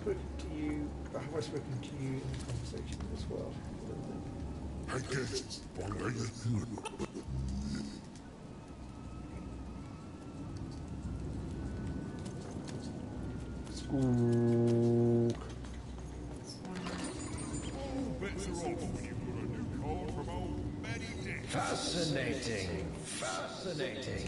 spoken to you? Have I spoken to you in the conversation as well? I guess. Sqook. Fascinating. Fascinating.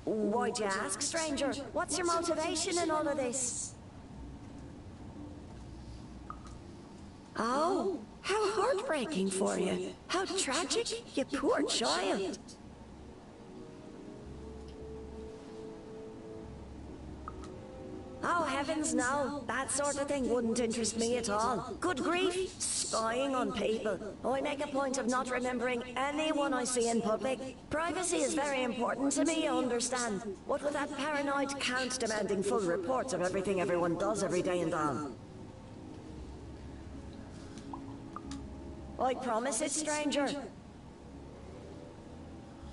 Why'd you ask, stranger? What's your motivation in all of this? Oh, how heartbreaking for you. How tragic, you poor child. Oh, heavens no. That sort of thing wouldn't interest me at all. Good grief, spying on people. I make a point of not remembering anyone I see in public. Privacy is very important to me, you understand. What with that paranoid count demanding full reports of everything everyone does every day and all. I promise it, stranger.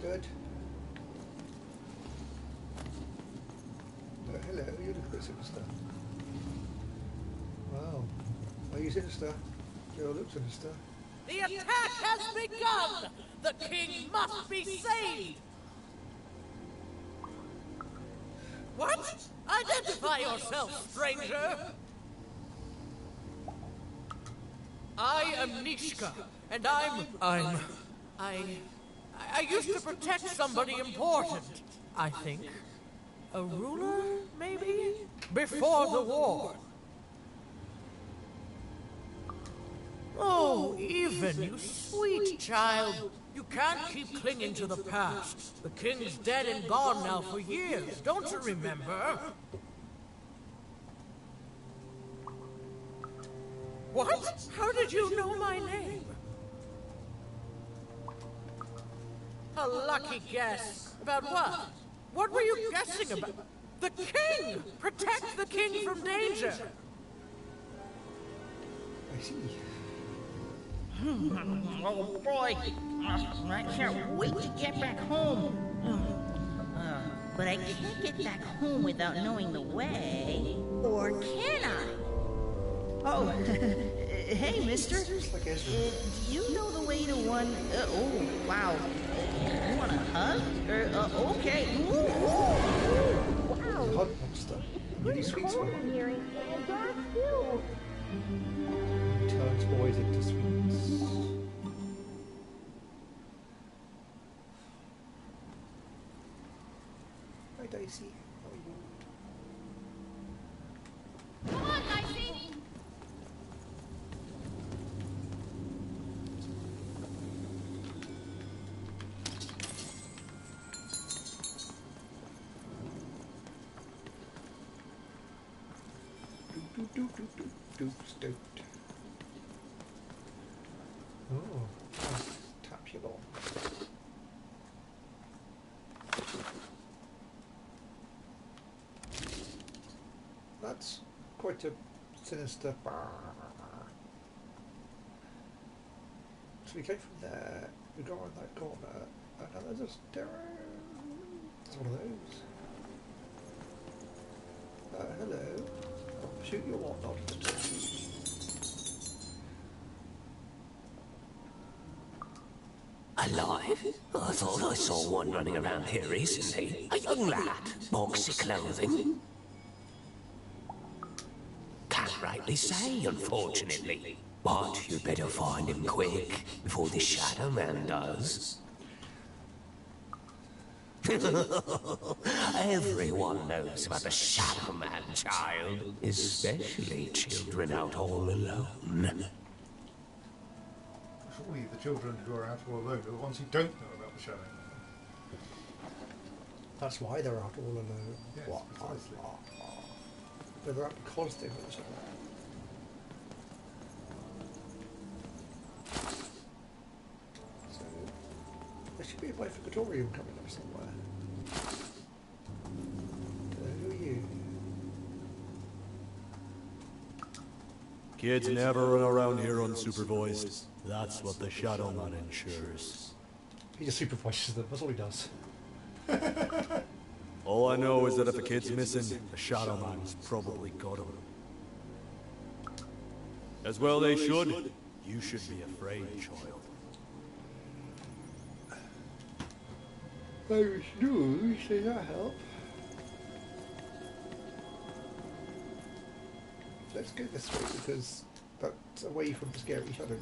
Good. Hello, you look a bit sinister. Wow. Are you sinister? You look sinister. The attack has begun! The king must be saved! What? Identify yourself, stranger! I am Nishka, and I used to protect somebody important, I think. A ruler, maybe? Before the war. Oh, even you sweet child. You can't keep clinging to the past. The king's dead and gone now for years, don't you remember? What? How did you know my name? A lucky guess. About what? What were you guessing about? The king! Protect the king from danger! I see. Oh boy, I can't wait to get back home. But I can't get back home without knowing the way. Or can I? Oh, hey, mister. Do you know the way to one... oh, wow. You want a hug? Okay. Ooh, Wow. Hug monster. Really sweet one. Turns boys into sweets. Hi, Daisy. How are you? Come on, Dicey! Oh, tapular. That's quite a sinister bar. So we came from there, we go around that corner, and now there's a stair. It's one of those. Hello. I'll shoot you or whatnot. Alive? I thought I saw one running around here recently. A young lad, boxy clothing. Can't rightly say, unfortunately. But you'd better find him quick, before the Shadow Man does. Everyone knows about the Shadow Man, child. Especially children out all alone. Surely the children who are out all alone are the ones who don't know about the Shadow. That's why they're out all alone. Yes, What? precisely. But they're out because they know each other. So there should be a bifurcatorium coming up somewhere. Who are you? Kids never run around here unsupervised. That's what the Shadow Man ensures. He just supervises them, that's all he does. All I know is that if a kid's missing, the Shadow Man's probably got him. As well they should. You should be afraid, child. Irish news, does that help? Let's go this way because that's away from the scary shadow.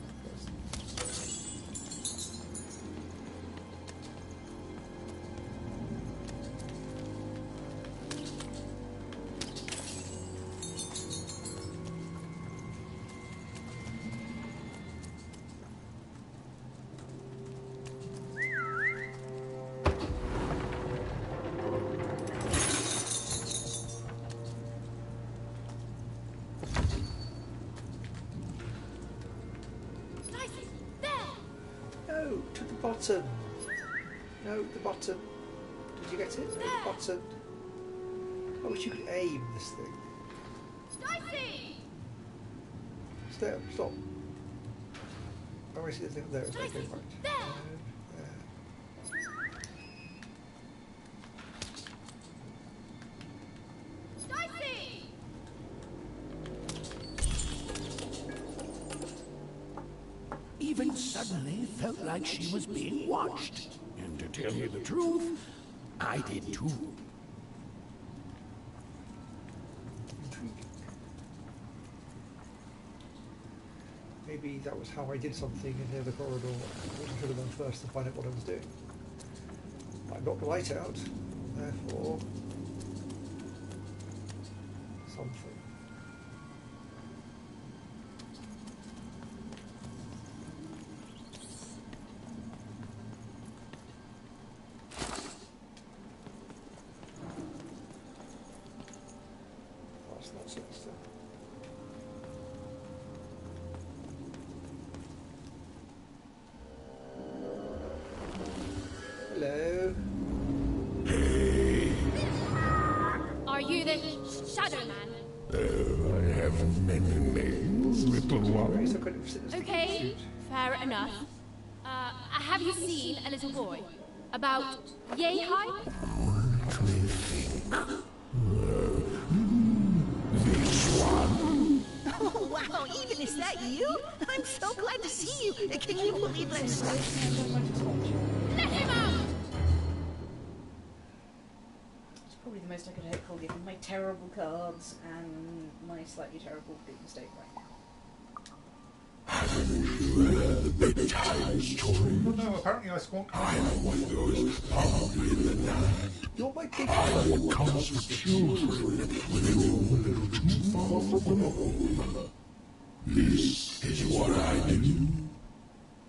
To the bottom. No, the bottom. Did you get it? No, the bottom. I wish you could aim this thing. Dicey! Stop. Oh, I see the thing there. It's not going right. There! Dicey! Even suddenly felt like she was being watched. And to tell you the truth, I did too. Maybe that was how I did something in the other corridor. I should have done first to find out what I was doing. I knocked the light out, therefore something. That's not sinister. Hello. Are you the Shadow Man? I have many names, little one. Some kind of sinister Okay, suit. fair enough. Have you seen a little boy? About yay high? Let me think. This one? Oh, wow, even is that you? I'm so glad to see you. Can you believe this? Let him out! It's probably the most I could hope for given my terrible cards and my slightly terrible big mistake right now. Haven't you heard the bedtime story? Well, no, apparently I squonk. I'm one of those probably in the night. You're my big I'm what comes with children when they roam a little too far from home. This is what I do.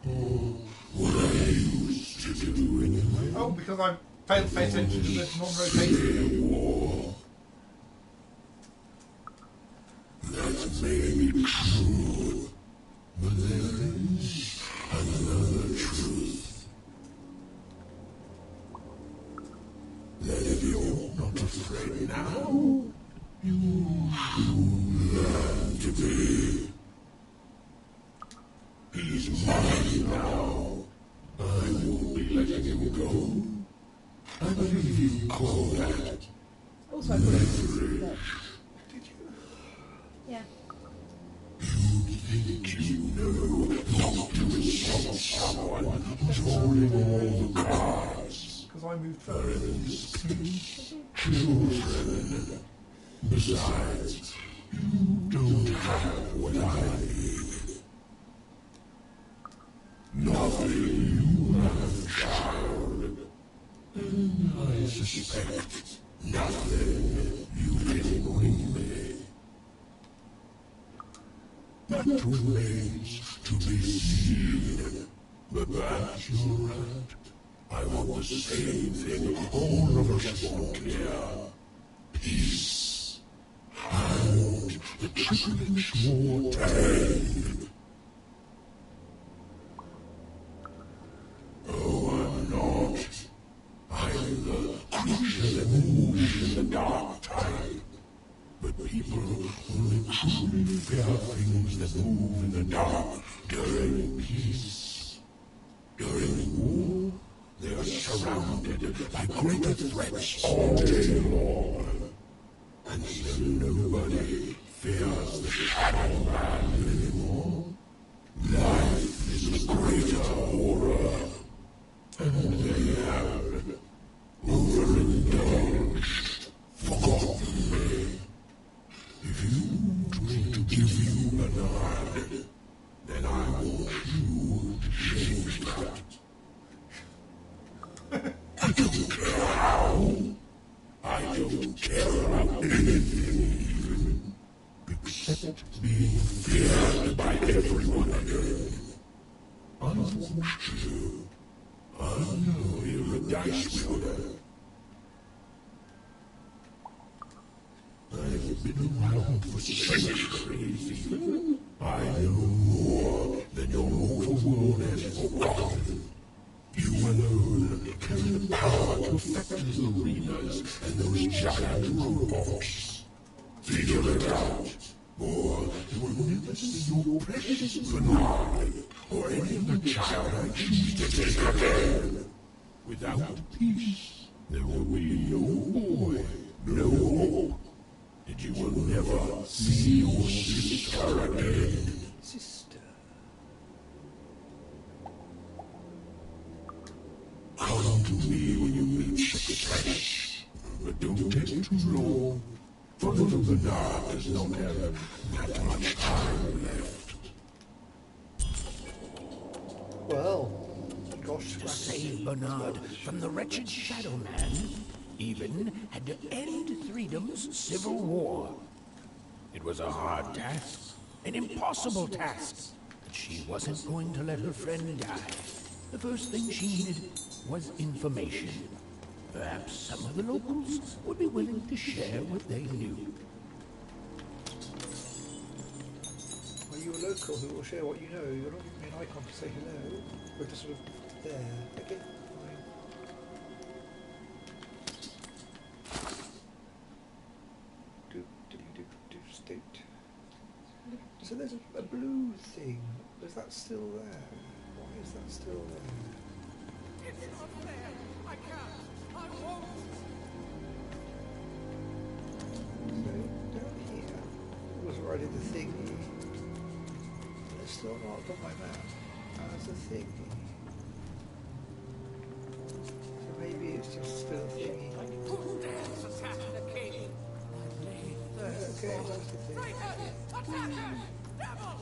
Or what I used to do anyway. Oh, because I failed to pay attention to the non-rotating. War. That may be true, but there is another truth. That if you're not afraid now, you should learn to be. He's mine now. I won't be letting him go. I believe you call that Also, I thought it was yeah. You think you know not to insult someone who's holding all the cards. Because I moved first. Children. Besides, you don't have what I need. Nothing you have, child. And I suspect nothing you can bring me. That remains to be seen. But perhaps you're right. I want the same thing all of us want here. Peace. I want the triplets more tame. Oh, I'm not. I'm the creature that moves in the dark type. But people only truly fear things that move in the dark during peace. During war, they are surrounded by greater threats all day long. And still nobody fears the Shadow Man anymore. Life is a greater horror. And they have overindulged, forgotten me. If you want me to give you Bernard, then I want you to change that. I don't care how. I don't care about anything even, except being feared by everyone again. I've watched you. I know you're a dice wielder. I've been around for centuries even. I know more than your mortal world has forgotten. You alone carry the power to affect these arenas and those giant robots. Figure it out, or you will never see your precious Bernard or any other child I choose to take again. Without peace, there will be no boy, no hope, and you will never see your sister again. Sister. Come to me when you reach success, but don't take too long, for little Bernard does not have that much time left. Well, gosh, To save Bernard from the wretched Shadow Man, even had to end Freedom's civil war. It was a hard task, an impossible task, but she wasn't going to let her friend die. The first thing she needed was information. Perhaps some of the locals would be willing to share what they knew. are you a local who will share what you know? You're not giving me an icon to say hello. We're just sort of there. Okay, fine. Do state. So there's a blue thing. Is that still there? Why is that still there? It's not fair. I can't. I won't. So down here was already the thingy. It's still marked on my map as a thingy. So maybe it's just still a thingy. Who dares attack the king? Okay, that's the thing. Traitors! Attackers! Devil!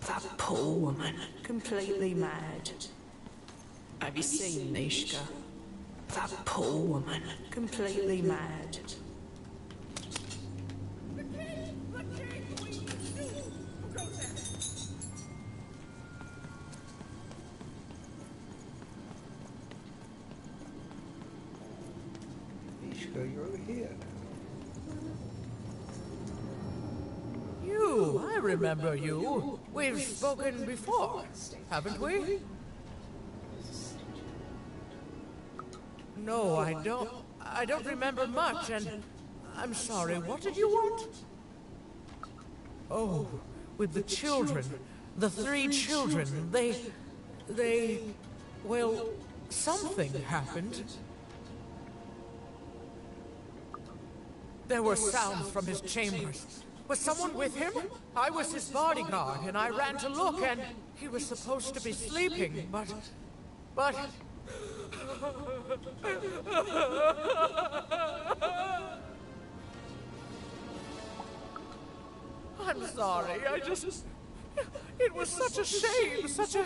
That poor woman, completely mad. Have you seen Nishka? That poor woman, completely mad. Mishka, you're over here now. You, I remember you. We've spoken before, haven't we? No, I don't. I don't remember much, and I'm sorry. What did you want? Oh, with the children, the three children. They. Well, something happened. There were sounds from his chambers. Was someone with him? I was his bodyguard, and I ran to look, and he was supposed to be sleeping, but... I'm sorry, it was such a shame, such a...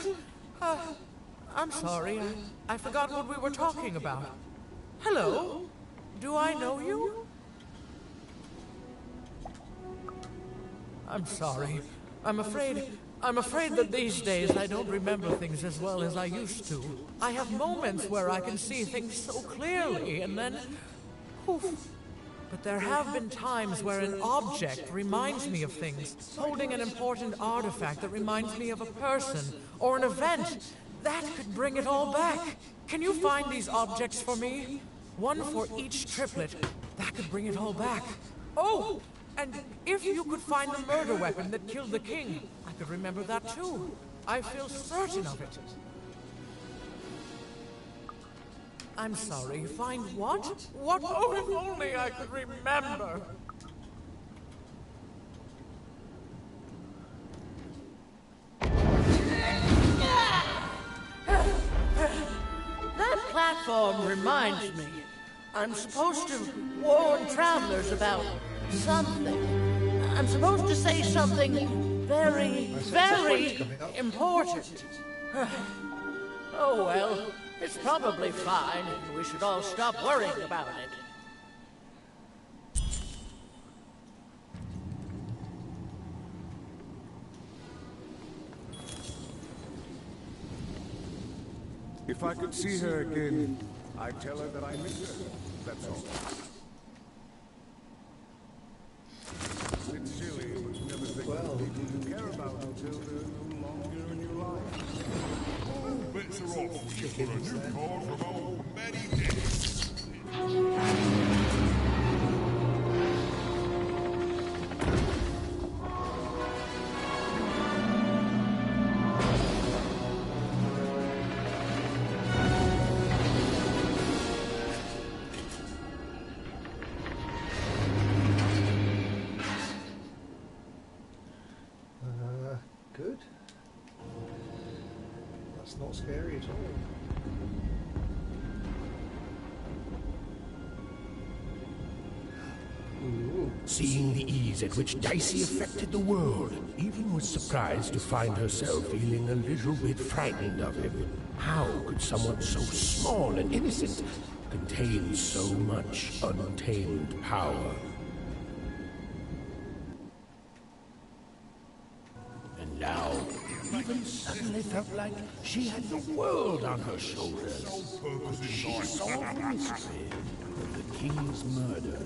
I'm sorry, I forgot what we were talking about. Hello? Do I know you? I'm sorry. I'm afraid that these days I don't remember things as well as I used to. I have moments where I can see things so clearly, and then... poof. But there have been times where an object reminds me of things, holding an important artifact that reminds me of a person, or an event. That could bring it all back. Can you find these objects for me? One for each triplet. That could bring it all back. Oh! And if you could find the murder weapon that killed the king, I could remember that too. I feel certain of it. I'm sorry, find what? What? Oh, if only I could remember. That platform reminds me. I'm supposed to warn travelers about something. I'm supposed to say something very, very important. Oh well, it's probably fine. We should all stop worrying about it. If I could see her again, I'd tell her that I miss her. That's all. It's silly, but you never think of people you care about until they're no longer in your life. All bets are off for a new card from old Matty Dick. Good. That's not scary at all. Ooh. Seeing the ease at which Dicey affected the world, Even was surprised to find herself feeling a little bit frightened of him. How could someone so small and innocent contain so much untamed power? And now, Even suddenly felt like she had the world on her shoulders. She solved the mystery of the king's murder.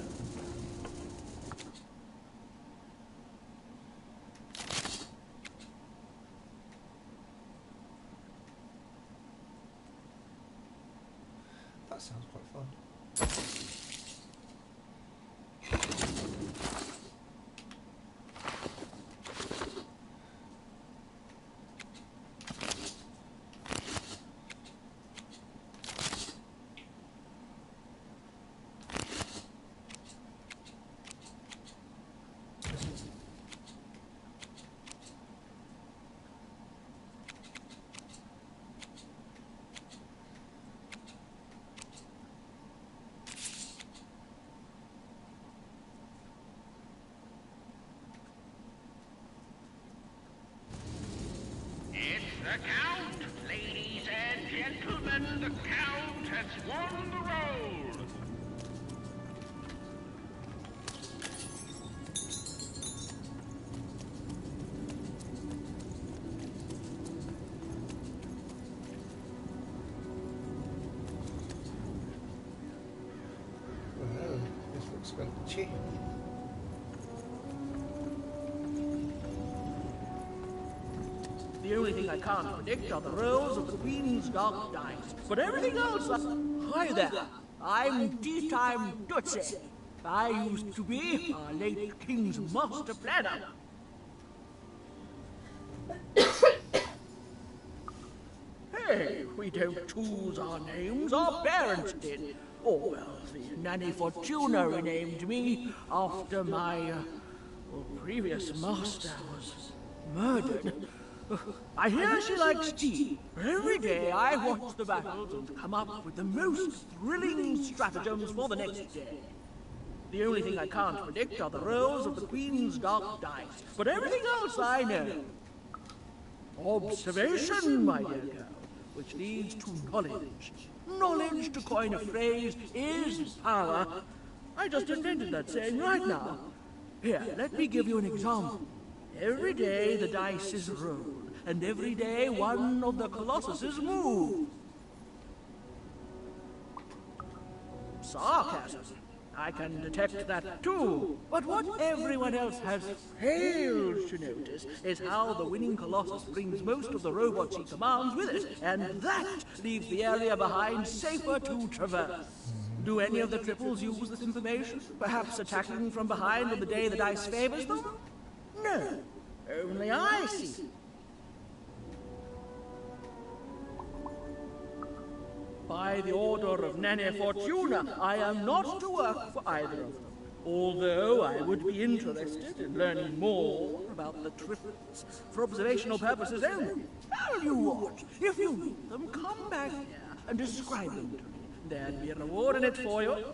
That sounds quite fun. The Count, ladies and gentlemen, the Count has won the roll. Well, this looks sketchy. The only thing I can't predict are the rolls of the Queen's dark dice. But everything else, hi there. I'm Tea Time Dutzy. I used to be our late King's master planner. Hey, we don't choose our names, our parents did. Oh, well, the Nanny Fortuna renamed me after my previous master was murdered. I hear she likes tea. Every day I watch the battles and come up with the most thrilling stratagems for the next day. The only thing I can't predict are the rolls of the Queen's dark dice. But everything else I know. Observation, my dear girl. which leads to knowledge. Knowledge, to coin a phrase, is power. I just invented that saying right now. Here, let me give you an example. Every day the dice is rolled, and every day one of the colossuses move. Sarcasm. I can detect that too. But what everyone else has failed to notice is how the winning Colossus brings most of the robots he commands with it, and that leaves the area behind safer to traverse. Do any of the triples use this information? Perhaps attacking from behind on the day the dice favors them? No. Only I see. By the order of Nane Fortuna, I am not to work for either of them. Although I would be interested in learning more about the triplets for observational purposes only. Tell you what, if you meet them, come back here and describe them to me. There'd be a reward in it for you.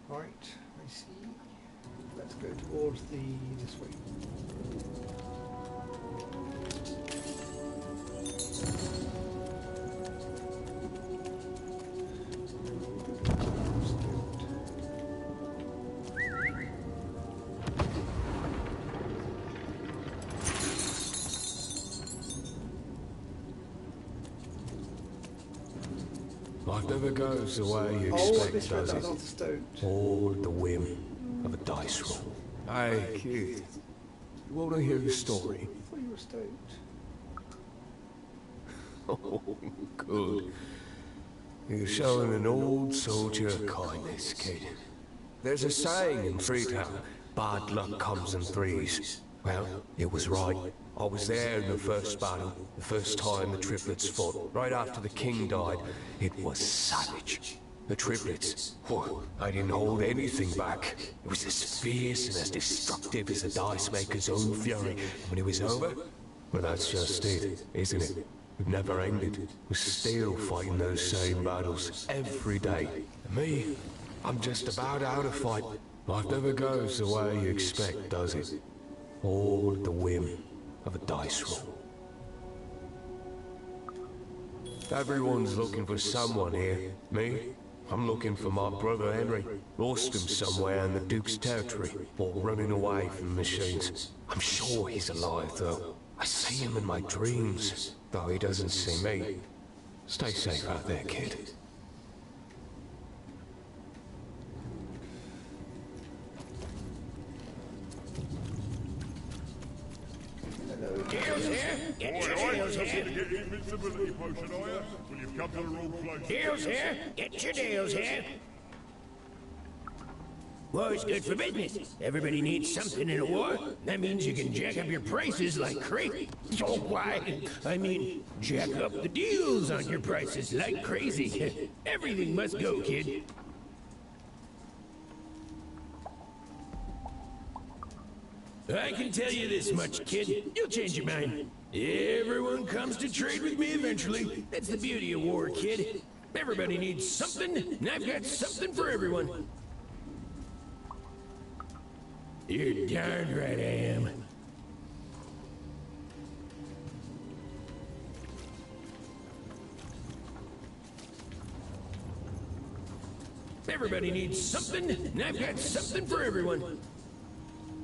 Right, I see. Let's go towards this way. Life never goes the way you expect, does it? All at the whim of a dice roll. Hey, kid. You want to hear the story? I thought you were stoked. Oh, good. You're showing an old soldier kindness, kid. There's a saying in Freetown, bad luck comes in threes. Well, it was right. I was there in the first battle, the first time the triplets fought, right after the king died. It was savage. The triplets, oh, I didn't hold anything back. It was as fierce and as destructive as a dice maker's own fury. And when it was over, well, that's just it, isn't it? It never ended. We're still fighting those same battles every day. And me, I'm just about out of fight. Life never goes the way you expect, does it? All at the whim of a dice roll. Everyone's looking for someone here. Me? I'm looking for my brother Henry. Lost him somewhere in the Duke's territory, or running away from the machines. I'm sure he's alive, though. I see him in my dreams, though he doesn't see me. Stay safe out there, kid. Deals here? Get your deals here. Get the invincibility potion, are you? Well, you've come to the wrong place. Deals here? Get your deals here. War's good for business. Everybody needs something in a war. That means you can jack up your prices like crazy. Oh, why? I mean, jack up the deals on your prices like crazy. Everything must go, kid. I can tell you this much, kid. You'll change your mind. Everyone comes to trade with me eventually. That's the beauty of war, kid. Everybody needs something, and I've got something for everyone. You're darn right I am. Everybody needs something, and I've got something for everyone.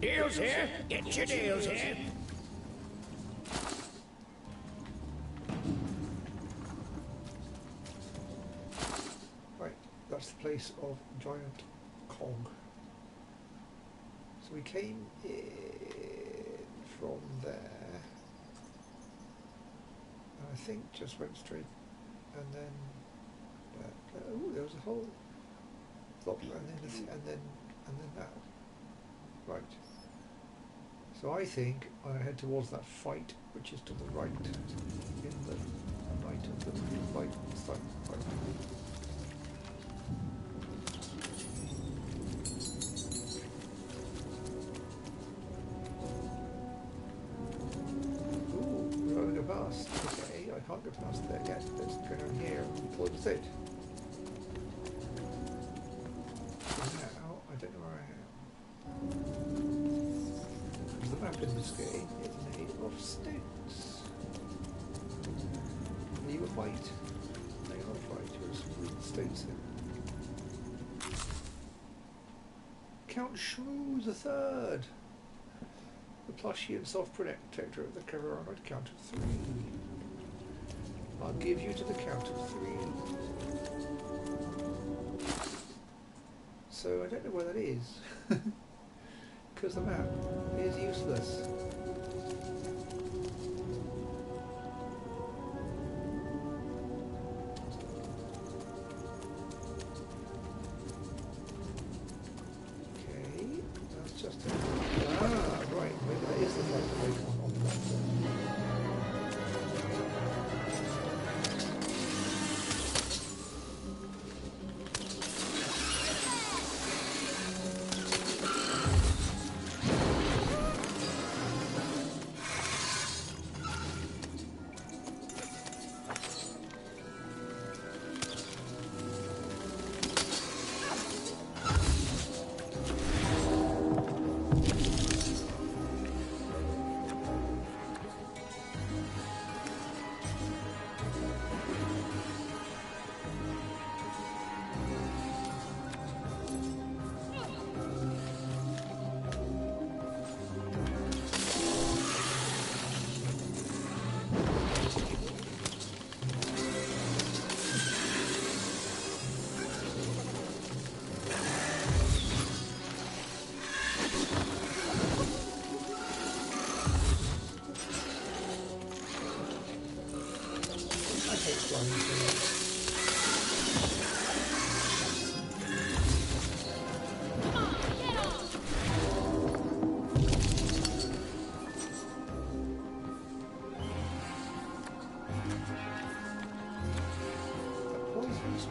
Deals here? Get your deals here. Right, that's the place of Giant Kong. So we came here. from there. And I think just went straight, and then oh, there was a whole flop, and then that. Right. So I think I'm going to head towards that fight, which is to the right, in the right of the right side. Right. Past. Okay, I can't go past there yet. Let's go down here and close it. Now, I don't know where I am. The map in this game is made of stones. Are you a fight? They are a fight. There's some real stones here. Count Shrew the Third. The plushy and soft protector of the cover on a count of 3. I'll give you to the count of 3. So I don't know where that is, because the map is useless. Okay, that's just a... right, maybe that is the fight that went on the map then.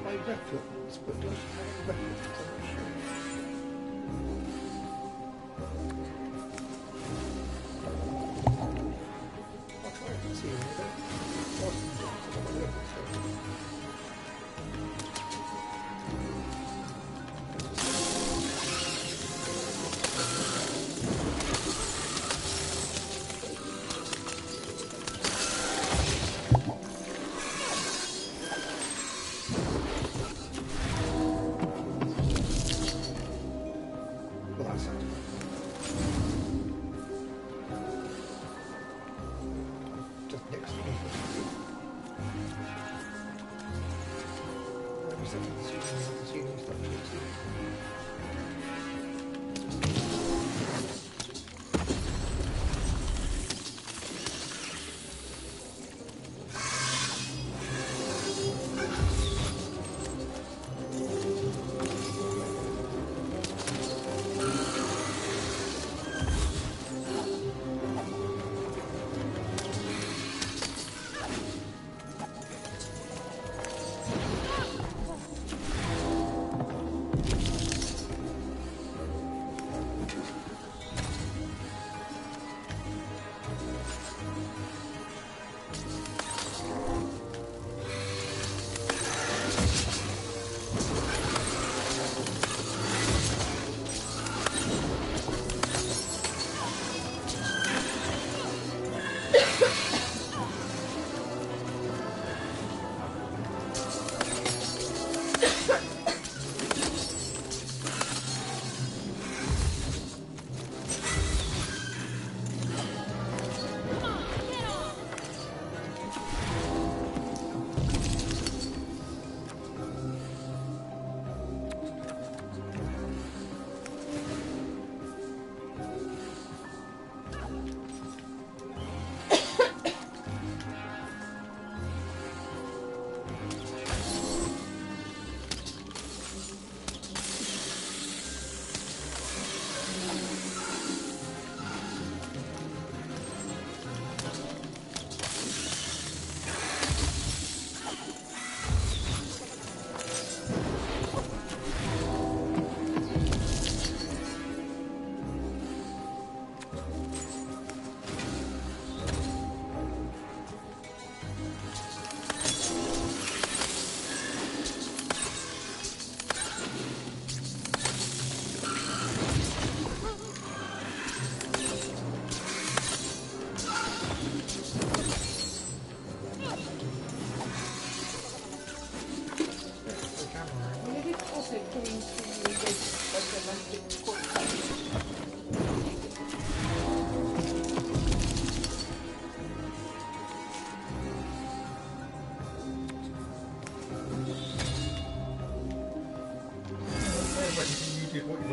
My reference, but doesn't have a reference, I'm not sure. I'll try and see if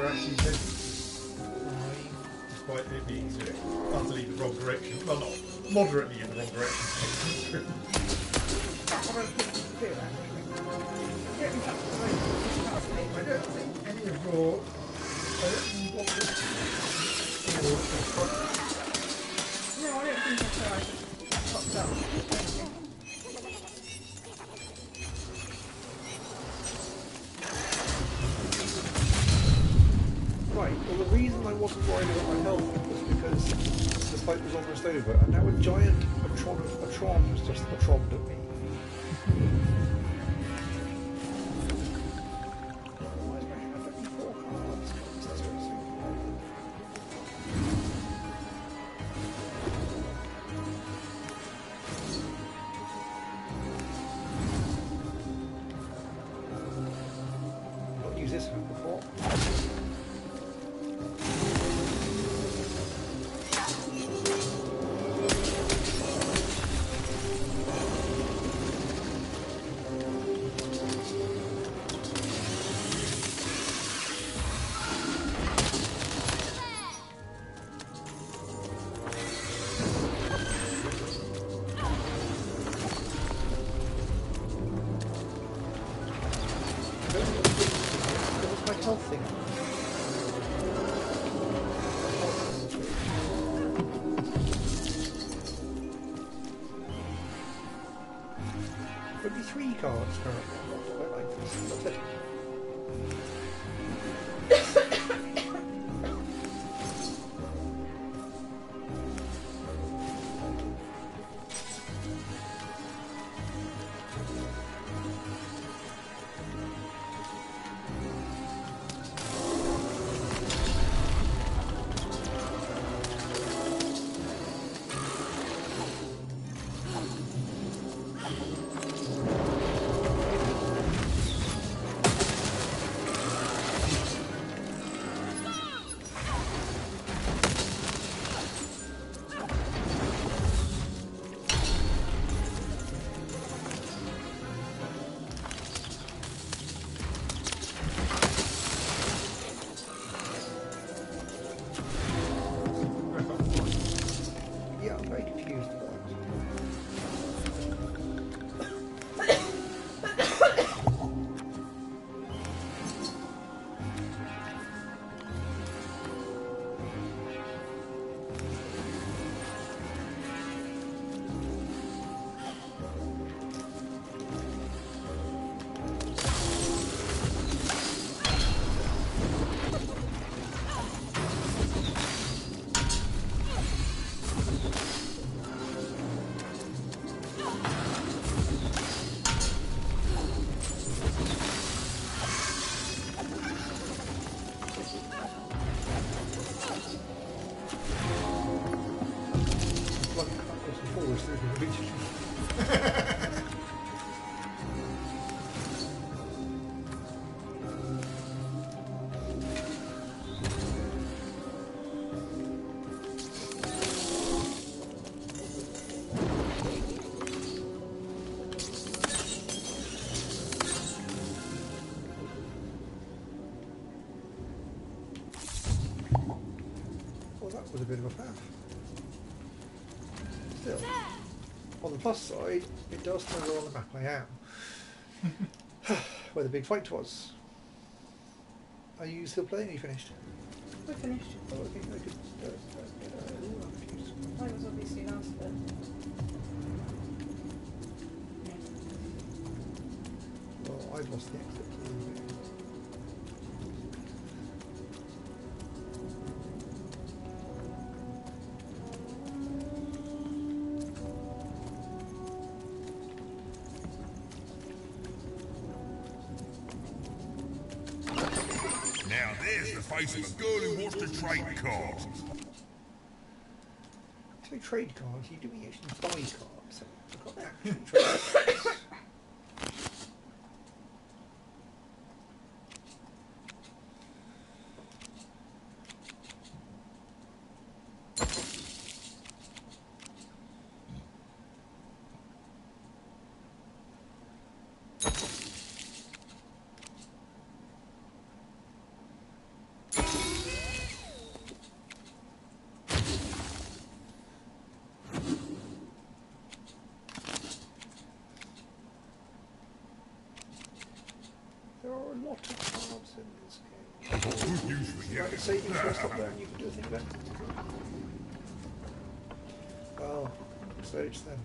we're actually heading, despite it being utterly the wrong direction. Well, not moderately in the wrong direction. That's what I was thinking to do, actually. I don't think any of your... I don't think you want this... No, I don't think that's right. That popped up. Right, well the reason I wasn't worried about my health was because the fight was almost over, and now a giant Atron has just Atroned at me. Why is my hand only 4 cards? That's distressing. I've not used this hand before. What's my health thing? There'll be 3 cards currently. I like this. That's it. Yeah, I'm very confused about it. Like backwards and forwards through the region. Well, that was a bit of a path. Still, on the plus side, it does tell you on the map I am. Where the big fight was. Are you still playing or are you finished? I finished. Oh, okay, I could... ooh, I'm confused. Mine was obviously last bit. Well, I've lost the exit. Now there's the face of a girl who wants to trade cards. So trade cards, you do actually buy cards. I've got actual trade cards. cards in this game. Like a saving trust up there and you can do a thing about it. Well, stage then.